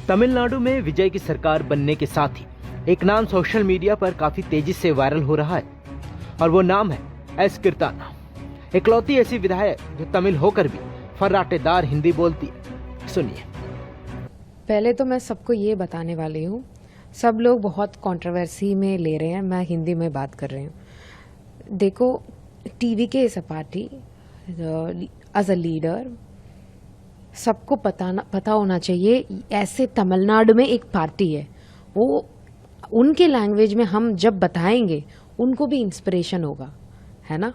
तमिलनाडु में विजय की सरकार बनने के साथ ही एक नाम सोशल मीडिया पर काफी तेजी से वायरल हो रहा है और वो नाम है एस कीर्ताना। इकलौती ऐसी विधायक जो तमिल होकर भी फर्राटेदार हिंदी बोलती है। सुनिए। पहले तो मैं सबको ये बताने वाली हूँ, सब लोग बहुत कंट्रोवर्सी में ले रहे हैं, मैं हिंदी में बात कर रही हूँ। देखो, TVK is a party, as a leader सबको पता होना चाहिए। ऐसे तमिलनाडु में एक पार्टी है, वो उनके लैंग्वेज में हम जब बताएंगे उनको भी इंस्पिरेशन होगा, है ना।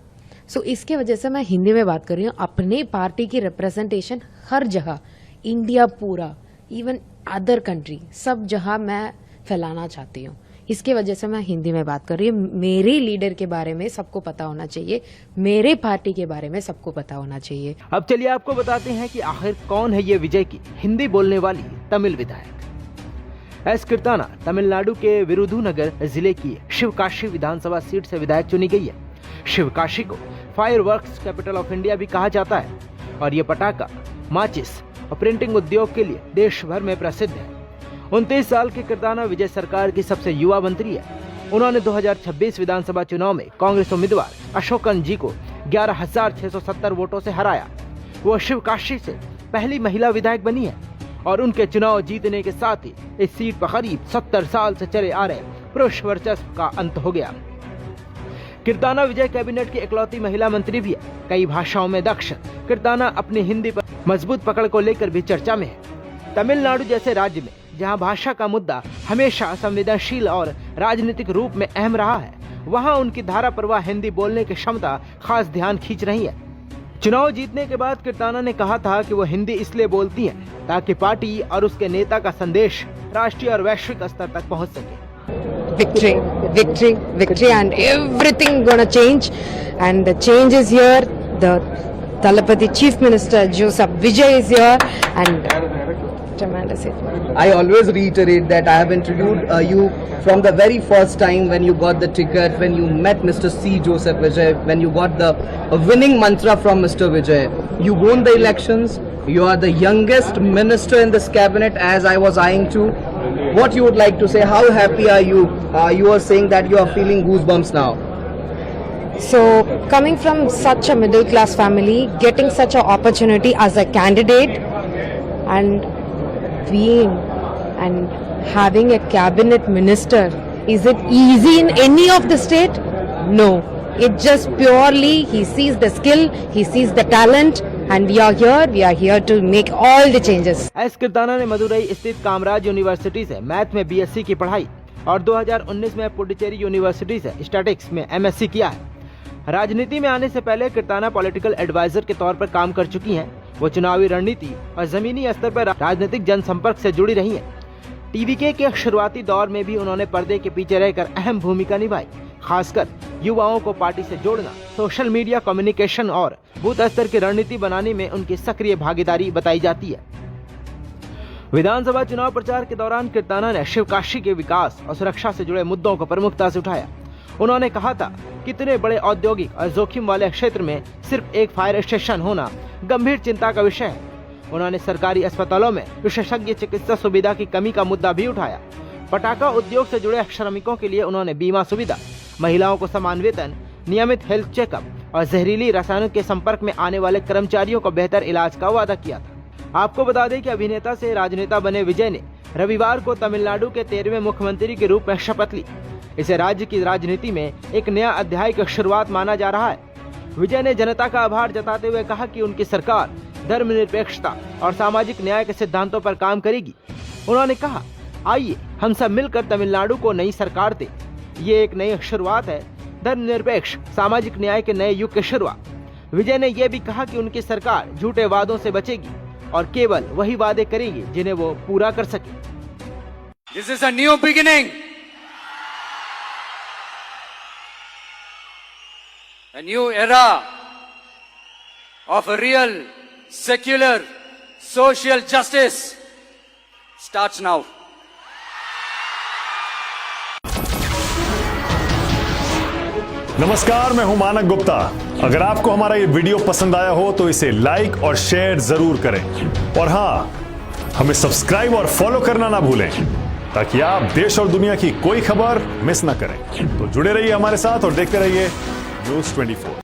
सो इसके वजह से मैं हिंदी में बात कर रही हूँ। अपने पार्टी की रिप्रेजेंटेशन हर जगह, इंडिया पूरा, इवन अदर कंट्री, सब जगह मैं फैलाना चाहती हूँ। इसके वजह से मैं हिंदी में बात कर रही हूँ। मेरे लीडर के बारे में सबको पता होना चाहिए, मेरे पार्टी के बारे में सबको पता होना चाहिए। अब चलिए आपको बताते हैं कि आखिर कौन है ये विजय की हिंदी बोलने वाली तमिल विधायक। एस कीर्ताना तमिलनाडु के विरुधुनगर जिले की शिवकाशी विधानसभा सीट से विधायक चुनी गई है। शिवकाशी को फायरवर्क्स कैपिटल ऑफ इंडिया भी कहा जाता है और ये पटाखा, माचिस और प्रिंटिंग उद्योग के लिए देश भर में प्रसिद्ध है। 29 साल की कीर्ताना विजय सरकार की सबसे युवा मंत्री है। उन्होंने 2026 विधानसभा चुनाव में कांग्रेस उम्मीदवार अशोकन जी को 11,670 वोटों से हराया। वो शिवकाशी से पहली महिला विधायक बनी है और उनके चुनाव जीतने के साथ ही इस सीट पर करीब 70 साल से चले आ रहे पुरुष वर्चस्व का अंत हो गया। कीर्ताना विजय कैबिनेट की इकलौती महिला मंत्री भी है। कई भाषाओं में दक्ष कीर्ताना अपनी हिंदी पर मजबूत पकड़ को लेकर भी चर्चा में है। तमिलनाडु जैसे राज्य में जहां भाषा का मुद्दा हमेशा संवेदनशील और राजनीतिक रूप में अहम रहा है, वहां उनकी धारा प्रवाह हिंदी बोलने की क्षमता खास ध्यान खींच रही है। चुनाव जीतने के बाद कीर्ताना ने कहा था कि वो हिंदी इसलिए बोलती हैं ताकि पार्टी और उसके नेता का संदेश राष्ट्रीय और वैश्विक स्तर तक पहुंच सके। Victory, victory, victory, and everything gonna change, and the change is here. The Talapati Chief Minister Joseph Vijay is here, and tremendous. I always reiterate that I have interviewed you from the very first time when you got the ticket, when you met Mr. C. Joseph Vijay, when you got the winning mantra from Mr. Vijay. You won the elections. You are the youngest minister in this cabinet, as I was eyeing to. What you would like to say? How happy are you? You are saying that you are feeling goosebumps now. So, coming from such a middle class family, getting such an opportunity as a candidate, and being and having a cabinet minister, is it easy in any of the state? No. It just purely, he sees the skill, he sees the talent, and we are here to make all the changes. S Keerthana ने मदुरई स्थित Kamaraj university से math में BSc की पढ़ाई और 2019 में Puducherry university से statistics में एमएससी किया है। राजनीति में आने से पहले कीर्ताना पॉलिटिकल एडवाइजर के तौर पर काम कर चुकी हैं। वो चुनावी रणनीति और जमीनी स्तर पर राजनीतिक जनसंपर्क से जुड़ी रही हैं। टीवीके के शुरुआती दौर में भी उन्होंने पर्दे के पीछे रहकर अहम भूमिका निभाई, खासकर युवाओं को पार्टी से जोड़ना, सोशल मीडिया कम्युनिकेशन और बूथ स्तर की रणनीति बनाने में उनकी सक्रिय भागीदारी बताई जाती है। विधानसभा चुनाव प्रचार के दौरान कीर्ताना ने शिवकाशी के विकास और सुरक्षा से जुड़े मुद्दों को प्रमुखता से उठाया। उन्होंने कहा था कि इतने बड़े औद्योगिक और जोखिम वाले क्षेत्र में सिर्फ एक फायर स्टेशन होना गंभीर चिंता का विषय है। उन्होंने सरकारी अस्पतालों में विशेषज्ञ चिकित्सा सुविधा की कमी का मुद्दा भी उठाया। पटाखा उद्योग से जुड़े श्रमिकों के लिए उन्होंने बीमा सुविधा, महिलाओं को समान वेतन, नियमित हेल्थ चेकअप और जहरीली रसायनों के संपर्क में आने वाले कर्मचारियों को बेहतर इलाज का वादा किया था। आपको बता दें कि अभिनेता से राजनेता बने विजय ने रविवार को तमिलनाडु के 13वें मुख्यमंत्री के रूप में शपथ ली। इसे राज्य की राजनीति में एक नया अध्याय की शुरुआत माना जा रहा है। विजय ने जनता का आभार जताते हुए कहा कि उनकी सरकार धर्मनिरपेक्षता और सामाजिक न्याय के सिद्धांतों पर काम करेगी। उन्होंने कहा, आइए हम सब मिलकर तमिलनाडु को नई सरकार दें। ये एक नई शुरुआत है, धर्मनिरपेक्ष सामाजिक न्याय के नए युग की शुरुआत। विजय ने यह भी कहा कि उनकी सरकार झूठे वादों से बचेगी और केवल वही वादे करेगी जिन्हें वो पूरा कर सके। This is a new beginning. A new era of a real secular social justice starts now. नमस्कार, मैं हूं मानक गुप्ता। अगर आपको हमारा ये वीडियो पसंद आया हो तो इसे लाइक और शेयर जरूर करें। और हां, हमें सब्सक्राइब और फॉलो करना ना भूलें ताकि आप देश और दुनिया की कोई खबर मिस ना करें। तो जुड़े रहिए हमारे साथ और देखते रहिए News 24।